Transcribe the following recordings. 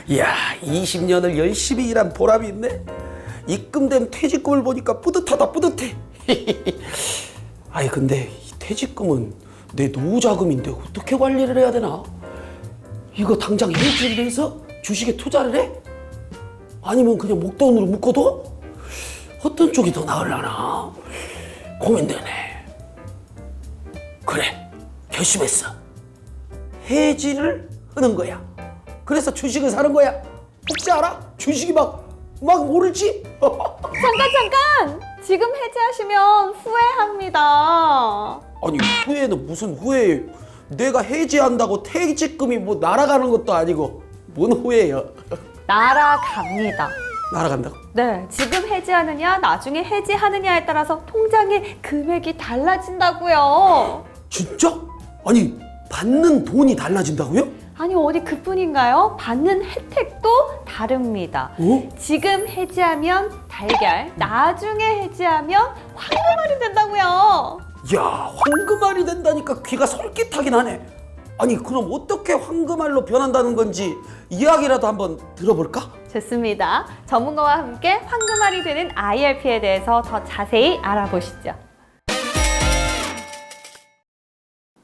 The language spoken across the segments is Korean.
이야, 20년을 열심히 일한 보람이 있네. 입금된 퇴직금을 보니까 뿌듯하다, 뿌듯해. 아니, 근데 이 퇴직금은 내 노후자금인데 어떻게 관리를 해야 되나? 이거 당장 해지를 해서 주식에 투자를 해? 아니면 그냥 목돈으로 묶어둬? 어떤 쪽이 더 나으려나? 고민되네. 그래, 결심했어. 해지를 하는 거야. 그래서 주식을 사는 거야. 혹시 알아? 주식이 막 오르지? 잠깐! 지금 해지하시면 후회합니다. 아니, 후회는 무슨 후회예요? 내가 해지한다고 퇴직금이 뭐 날아가는 것도 아니고 뭔 후회예요? 날아갑니다. 날아간다고? 네, 지금 해지하느냐, 나중에 해지하느냐에 따라서 통장의 금액이 달라진다고요. 진짜? 아니, 받는 돈이 달라진다고요? 아니, 어디 그뿐인가요? 받는 혜택도 다릅니다. 어? 지금 해지하면 달걀, 나중에 해지하면 황금알이 된다고요. 야, 황금알이 된다니까 귀가 솔깃하긴 하네. 아니, 그럼 어떻게 황금알로 변한다는 건지 이야기라도 한번 들어볼까? 좋습니다. 전문가와 함께 황금알이 되는 IRP에 대해서 더 자세히 알아보시죠.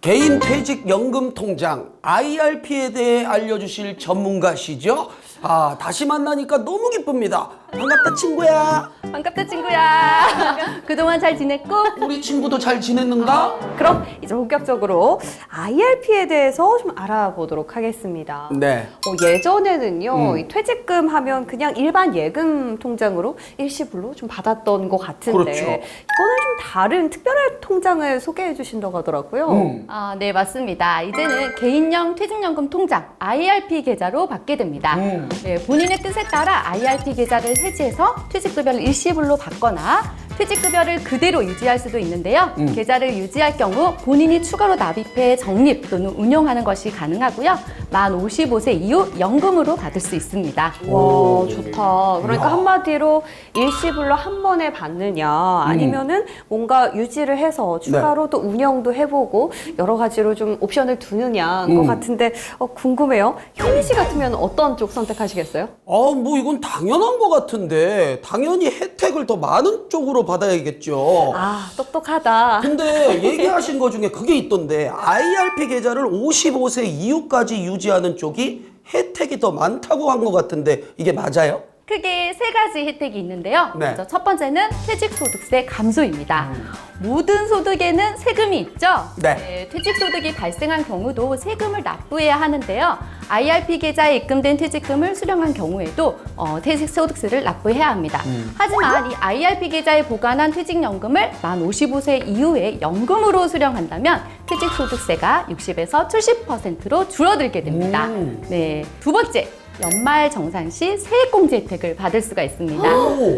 개인퇴직연금 통장 IRP에 대해 알려주실 전문가시죠? 아, 다시 만나니까 너무 기쁩니다. 반갑다, 친구야. 반갑다, 친구야. 그동안 잘 지냈고? 우리 친구도 잘 지냈는가? 그럼 이제 본격적으로 IRP에 대해서 좀 알아보도록 하겠습니다. 네. 예전에는요, 이 퇴직금 하면 그냥 일반 예금 통장으로 일시불로 좀 받았던 것 같은데, 그렇죠. 이거는 좀 다른 특별한 통장을 소개해 주신다고 하더라고요. 네, 맞습니다. 이제는 개인형 퇴직연금 통장 IRP 계좌로 받게 됩니다. 네, 본인의 뜻에 따라 IRP 계좌를 해지해서 퇴직급여를 일시불로 받거나 퇴직급여를 그대로 유지할 수도 있는데요. 계좌를 유지할 경우 본인이 추가로 납입해 적립 또는 운용하는 것이 가능하고요. 만 55세 이후 연금으로 받을 수 있습니다. 와, 좋다. 그러니까 야. 한마디로 일시불로 한 번에 받느냐, 아니면은 뭔가 유지를 해서 추가로 또 운영도 해보고 여러 가지로 좀 옵션을 두느냐인 것 같은데 궁금해요. 효민 씨 같으면 어떤 쪽 선택하시겠어요? 뭐 이건 당연한 것 같은데 당연히 혜택을 더 많은 쪽으로 받아야겠죠. 아, 똑똑하다. 근데 얘기하신 거 중에 그게 있던데 IRP 계좌를 55세 이후까지 유지하는 쪽이 혜택이 더 많다고 한 것 같은데 이게 맞아요? 크게 세 가지 혜택이 있는데요. 네. 먼저 첫 번째는 퇴직소득세 감소입니다. 모든 소득에는 세금이 있죠. 네. 퇴직소득이 발생한 경우도 세금을 납부해야 하는데요. IRP 계좌에 입금된 퇴직금을 수령한 경우에도 퇴직소득세를 납부해야 합니다. 하지만 이 IRP 계좌에 보관한 퇴직연금을 만 55세 이후에 연금으로 수령한다면 퇴직소득세가 60에서 70%로 줄어들게 됩니다. 네. 두 번째. 연말 정산 시 세액공제 혜택을 받을 수가 있습니다.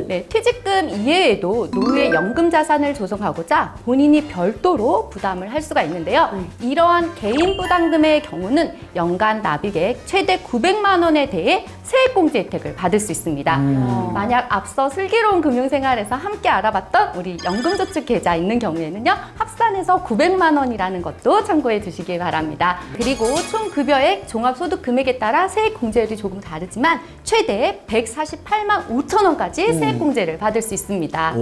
네, 퇴직금 이외에도 노후에 연금 자산을 조성하고자 본인이 별도로 부담을 할 수가 있는데요. 이러한 개인 부담금의 경우는 연간 납입액 최대 900만 원에 대해 세액공제 혜택을 받을 수 있습니다. 만약 앞서 슬기로운 금융생활에서 함께 알아봤던 우리 연금저축 계좌 있는 경우에는요, 합산해서 900만 원이라는 것도 참고해 주시기 바랍니다. 그리고 총 급여액 종합소득 금액에 따라 세액공제율이 조금 다르지만 최대 148만 5천 원까지 세액공제를 받을 수 있습니다.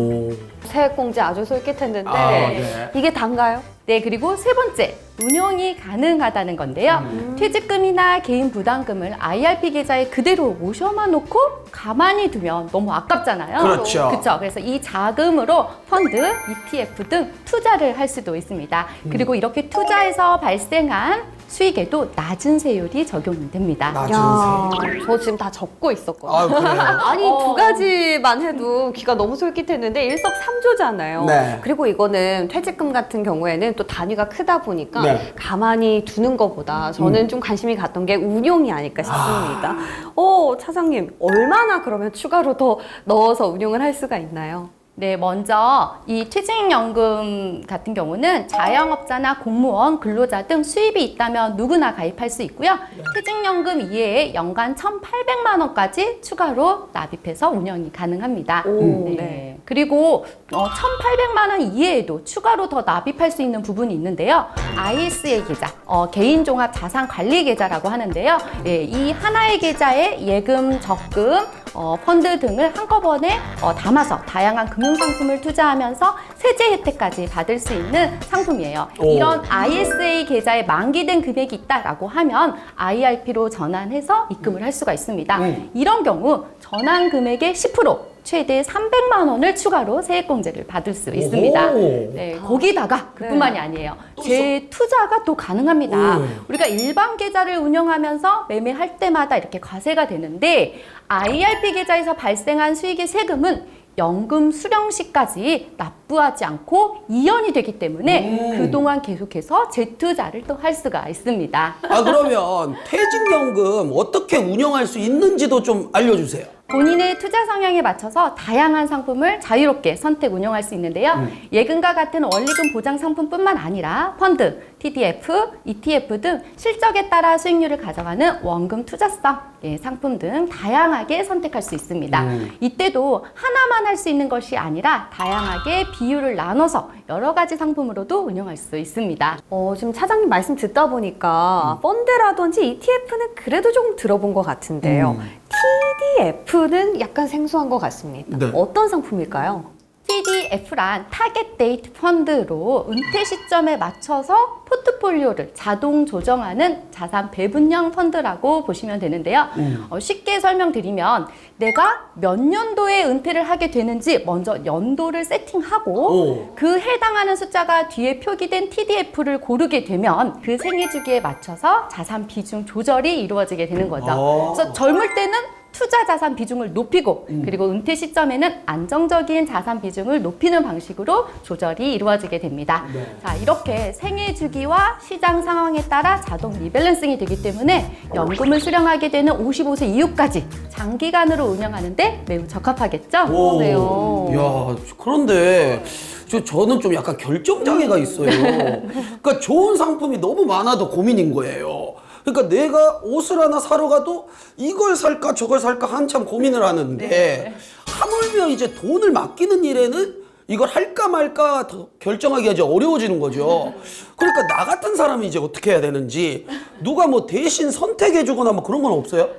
세액공제 아주 솔깃했는데 네. 이게 단가요? 네, 그리고 세 번째, 운용이 가능하다는 건데요. 퇴직금이나 개인 부담금을 IRP 계좌에 그대로 모셔만 놓고 가만히 두면 너무 아깝잖아요. 그렇죠. 그렇죠. 그래서 이 자금으로 펀드, ETF 등 투자를 할 수도 있습니다. 그리고 이렇게 투자해서 발생한 수익에도 낮은 세율이 적용이 됩니다. 낮은 야, 저 지금 다 적고 있었거든요. 아, 그래요? 아니, 두 가지만 해도 귀가 너무 솔깃했는데 일석삼조잖아요. 네. 그리고 이거는 퇴직금 같은 경우에는 또 단위가 크다 보니까 네. 가만히 두는 것보다 저는 좀 관심이 갔던 게 운용이 아닐까 싶습니다. 차장님, 얼마나 그러면 추가로 더 넣어서 운용을 할 수가 있나요? 네, 먼저 이 퇴직연금 같은 경우는 자영업자나 공무원, 근로자 등 수입이 있다면 누구나 가입할 수 있고요. 퇴직연금 이외에 연간 1,800만 원까지 추가로 납입해서 운영이 가능합니다. 네. 그리고 1,800만 원 이외에도 추가로 더 납입할 수 있는 부분이 있는데요. ISA 계좌, 개인종합자산관리계좌라고 하는데요. 예, 이 하나의 계좌에 예금, 적금, 펀드 등을 한꺼번에 담아서 다양한 금융상품을 투자하면서 세제 혜택까지 받을 수 있는 상품이에요. 이런 ISA 계좌에 만기된 금액이 있다라고 하면 IRP로 전환해서 입금을 할 수가 있습니다. 이런 경우 전환 금액의 10%, 최대 300만 원을 추가로 세액공제를 받을 수 있습니다. 네, 거기다가 그뿐만이 아니에요. 재투자가 또 가능합니다. 우리가 일반 계좌를 운영하면서 매매할 때마다 이렇게 과세가 되는데 IRP 계좌에서 발생한 수익의 세금은 연금 수령 시까지 납부하지 않고 이연이 되기 때문에 그동안 계속해서 재투자를 또 할 수가 있습니다. 아, 그러면 퇴직연금 어떻게 운영할 수 있는지도 좀 알려주세요. 본인의 투자 성향에 맞춰서 다양한 상품을 자유롭게 선택 운영할 수 있는데요. 예금과 같은 원리금 보장 상품뿐만 아니라 펀드, TDF, ETF 등 실적에 따라 수익률을 가져가는 원금 투자성 상품 등 다양하게 선택할 수 있습니다. 이때도 하나만 할 수 있는 것이 아니라 다양하게 비율을 나눠서 여러 가지 상품으로도 운영할 수 있습니다. 지금 차장님 말씀 듣다 보니까 펀드라든지 ETF는 그래도 조금 들어본 것 같은데요. TDF는 약간 생소한 것 같습니다. 네. 어떤 상품일까요? TDF란 타겟 데이트 펀드로 은퇴 시점에 맞춰서 포트폴리오를 자동 조정하는 자산 배분형 펀드라고 보시면 되는데요. 쉽게 설명드리면 내가 몇 년도에 은퇴를 하게 되는지 먼저 연도를 세팅하고 그 해당하는 숫자가 뒤에 표기된 TDF를 고르게 되면 그 생애 주기에 맞춰서 자산 비중 조절이 이루어지게 되는 거죠. 그래서 젊을 때는 투자 자산 비중을 높이고 그리고 은퇴 시점에는 안정적인 자산 비중을 높이는 방식으로 조절이 이루어지게 됩니다. 자, 이렇게 생애 주기와 시장 상황에 따라 자동 리밸런싱이 되기 때문에 연금을 수령하게 되는 55세 이후까지 장기간으로 운영하는데 매우 적합하겠죠? 그러네요. 야, 그런데 저는 좀 약간 결정장애가 있어요. 그러니까 좋은 상품이 너무 많아도 고민인 거예요. 그러니까 내가 옷을 하나 사러 가도 이걸 살까 저걸 살까 한참 고민을 하는데 하물며 이제 돈을 맡기는 일에는 이걸 할까 말까 더 결정하기가 이제 어려워지는 거죠. 그러니까 나 같은 사람이 이제 어떻게 해야 되는지 누가 뭐 대신 선택해 주거나 뭐 그런 건 없어요?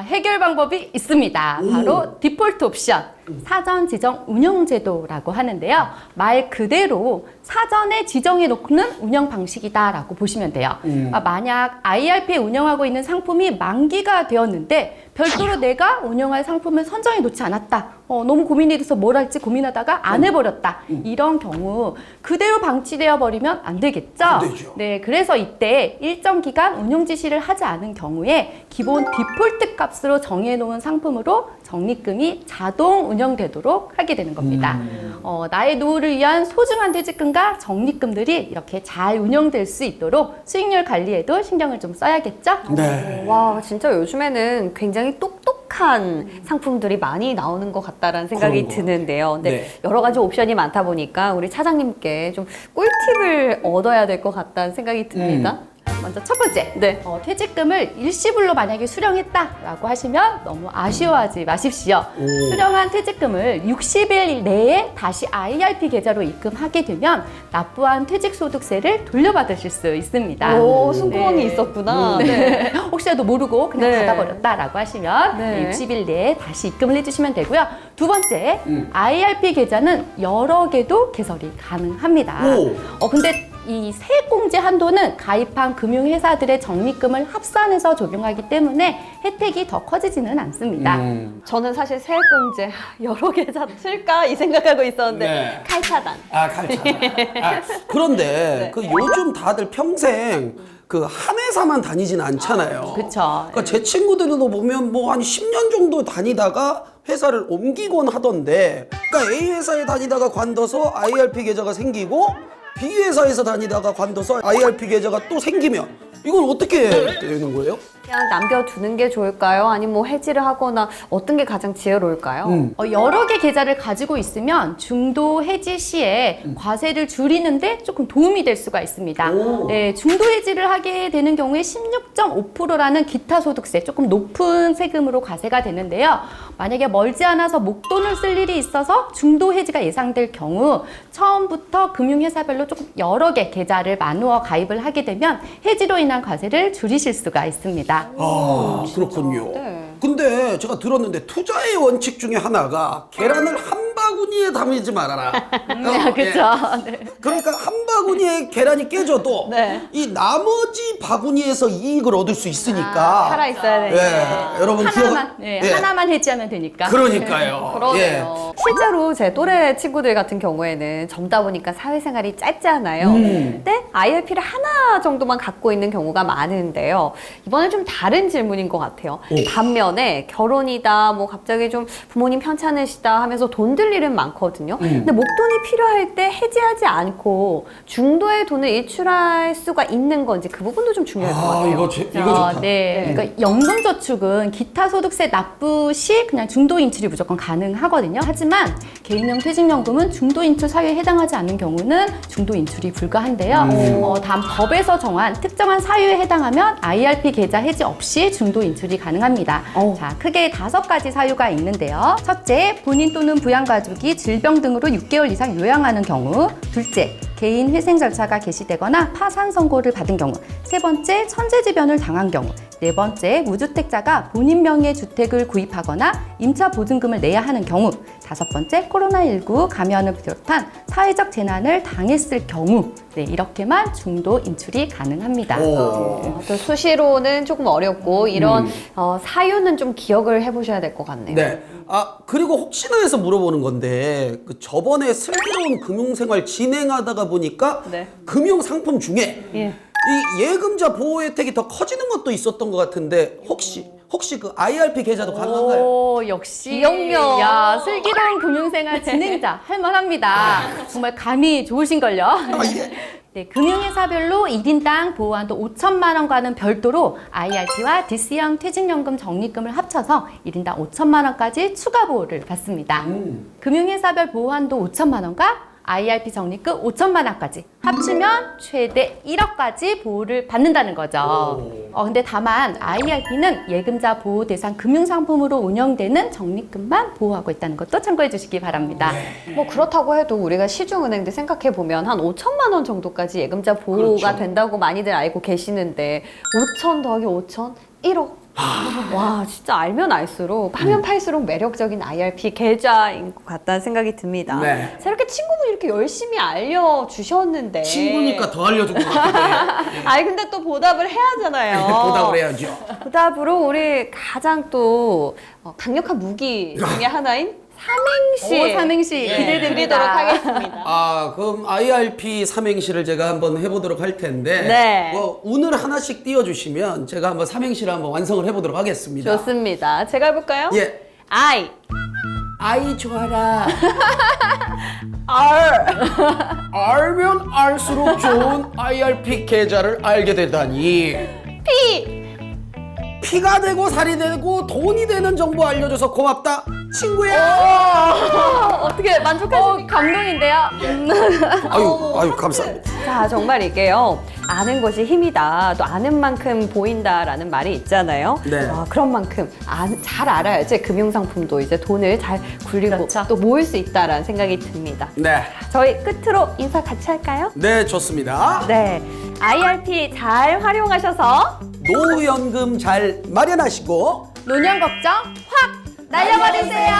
해결 방법이 있습니다. 바로 디폴트 옵션, 사전 지정 운영 제도라고 하는데요. 말 그대로 사전에 지정해 놓는 운영 방식이다라고 보시면 돼요. 만약 IRP에 운영하고 있는 상품이 만기가 되었는데 별도로 내가 운영할 상품을 선정해 놓지 않았다. 너무 고민이 돼서 뭘 할지 고민하다가 안 해버렸다. 이런 경우 그대로 방치되어 버리면 안 되겠죠? 안 되죠. 네, 그래서 이때 일정 기간 운용 지시를 하지 않은 경우에 기본 디폴트 값으로 정해놓은 상품으로 적립금이 자동 운영되도록 하게 되는 겁니다. 나의 노후를 위한 소중한 퇴직금과 적립금들이 이렇게 잘 운영될 수 있도록 수익률 관리에도 신경을 좀 써야겠죠? 네. 와, 진짜 요즘에는 굉장히 똑똑한 상품들이 많이 나오는 것 같다라는 생각이 그런 것 드는데요. 근데 네. 여러 가지 옵션이 많다 보니까 우리 차장님께 좀 꿀팁을 얻어야 될 것 같다는 생각이 듭니다. 먼저 첫 번째, 네. 퇴직금을 일시불로 만약에 수령했다라고 하시면 너무 아쉬워하지 마십시오. 수령한 퇴직금을 60일 내에 다시 IRP 계좌로 입금하게 되면 납부한 퇴직소득세를 돌려받으실 수 있습니다. 오, 승부원이 네. 있었구나. 네. 혹시라도 모르고 그냥 네. 받아버렸다라고 하시면 네. 60일 내에 다시 입금을 해주시면 되고요. 두 번째, IRP 계좌는 여러 개도 개설이 가능합니다. 근데 이 세액공제 한도는 가입한 금융회사들의 적립금을 합산해서 적용하기 때문에 혜택이 더 커지지는 않습니다. 저는 사실 세액공제 여러 계좌 쓸까 이 생각하고 있었는데 네. 칼차단. 칼차단. 그런데 그 요즘 다들 평생 그 한 회사만 다니진 않잖아요. 그쵸. 그러니까 제 친구들도 보면 뭐 한 10년 정도 다니다가 회사를 옮기곤 하던데, 그러니까 A 회사에 다니다가 관둬서 IRP 계좌가 생기고 B 회사에서 다니다가 관둬서 IRP 계좌가 또 생기면 이건 어떻게 되는 거예요? 그냥 남겨두는 게 좋을까요? 아니면 뭐 해지를 하거나 어떤 게 가장 지혜로울까요? 여러 개 계좌를 가지고 있으면 중도 해지 시에 과세를 줄이는데 조금 도움이 될 수가 있습니다. 오. 네, 중도 해지를 하게 되는 경우에 16.5%라는 기타 소득세, 조금 높은 세금으로 과세가 되는데요. 만약에 멀지 않아서 목돈을 쓸 일이 있어서 중도 해지가 예상될 경우 처음부터 금융회사별로 조금 여러 개 계좌를 나누어 가입을 하게 되면 해지로 인한 과세를 줄이실 수가 있습니다. 아, 그렇군요. 네. 근데 제가 들었는데 투자의 원칙 중에 하나가 계란을 한 바구니에 담지 말아라. 그렇죠. 네. 그러니까 한 바구니에 계란이 깨져도 네. 이 나머지 바구니에서 이익을 얻을 수 있으니까. 살아 있어야 되니까. 예, 여러분 하나만, 네, 예. 하나만 해지하면 되니까. 그러니까요. 그러네요. 실제로 제 또래 친구들 같은 경우에는 젊다 보니까 사회생활이 짧잖아요. 근데 IRP를 하나 정도만 갖고 있는 경우가 많은데요. 이번엔 좀 다른 질문인 것 같아요. 반면에 결혼이다, 뭐 갑자기 좀 부모님 편찮으시다 하면서 돈 들 일은 많거든요. 근데 목돈이 필요할 때 해지하지 않고 중도의 돈을 일출할 수가 있는 건지 그 부분도 좀 중요할 것 같아요. 이거 좋다. 네. 그러니까 연금저축은 기타 소득세 납부 시 그냥 중도 인출이 무조건 가능하거든요. 하지만 개인형 퇴직연금은 중도 인출 사유에 해당하지 않는 경우는 중도 인출이 불가한데요. 단 법에서 정한 특정한 사유에 해당하면 IRP 계좌 해지 없이 중도 인출이 가능합니다. 자, 크게 5가지 사유가 있는데요. 첫째, 본인 또는 부양가족이 질병 등으로 6개월 이상 요양하는 경우. 둘째, 개인 회생 절차가 개시되거나 파산 선고를 받은 경우. 세 번째, 천재지변을 당한 경우. 네 번째, 무주택자가 본인 명의의 주택을 구입하거나 임차 보증금을 내야 하는 경우. 다섯 번째, 코로나19 감염을 비롯한 사회적 재난을 당했을 경우. 네, 이렇게만 중도 인출이 가능합니다. 오. 또 수시로는 조금 어렵고 이런 사유는 좀 기억을 해보셔야 될 것 같네요. 네. 아, 그리고 혹시나 해서 물어보는 건데, 그 저번에 슬기로운 금융생활 진행하다가 보니까 네. 금융상품 중에 예. 이 예금자 보호 혜택이 더 커지는 것도 있었던 것 같은데, 혹시 그 IRP 계좌도 가능한가요? 오, 역시. 기억력. 야, 슬기로운 금융생활 진행자. 할만합니다. 정말 감이 좋으신걸요? 네, 금융회사별로 1인당 보호한도 5천만 원과는 별도로 IRP와 DC형 퇴직연금 적립금을 합쳐서 1인당 5천만 원까지 추가 보호를 받습니다. 금융회사별 보호한도 5천만 원과 IRP 적립금 5천만 원까지 합치면 최대 1억까지 보호를 받는다는 거죠. 근데 다만 IRP는 예금자 보호 대상 금융상품으로 운영되는 적립금만 보호하고 있다는 것도 참고해 주시기 바랍니다. 뭐 그렇다고 해도 우리가 시중은행들 생각해 보면 한 5천만 원 정도까지 예금자 보호가 그렇죠. 된다고 많이들 알고 계시는데 5천 더하기 5천 1억. 와, 진짜 알면 알수록 파면 팔수록 매력적인 IRP 계좌인 것 같다는 생각이 듭니다. 네. 자, 이렇게 친구분이 이렇게 열심히 알려주셨는데 친구니까 더 알려준 것 같은데. 아니 근데 또 보답을 해야 하잖아요. 보답을 해야죠. 보답으로 우리 가장 또 강력한 무기 중에 하나인 삼행시. 오, 삼행시 기대됩니다. 드리도록 하겠습니다. 아, 그럼 IRP 삼행시를 제가 한번 해보도록 할 텐데, 네. 뭐 운을 하나씩 띄워주시면 제가 한번 삼행시를 한번 완성을 해보도록 하겠습니다. 좋습니다. 제가 해볼까요? 예. I. 아이 좋아라. R. 알면 알수록 좋은 IRP 계좌를 알게 되다니. P. 피가 되고 살이 되고 돈이 되는 정보 알려줘서 고맙다, 친구야. 어떻게 만족하십니까? 감동인데요. 아유 감사합니다. 자, 정말 이게요. 아는 것이 힘이다. 또 아는 만큼 보인다라는 말이 있잖아요. 네. 그런 만큼 잘 알아야지 금융상품도 이제 돈을 잘 굴리고 그렇죠. 또 모을 수 있다라는 생각이 듭니다. 네, 저희 끝으로 인사 같이 할까요? 네 좋습니다. 네. IRP 잘 활용하셔서 노후연금 잘 마련하시고 노년 걱정 확 날려버리세요.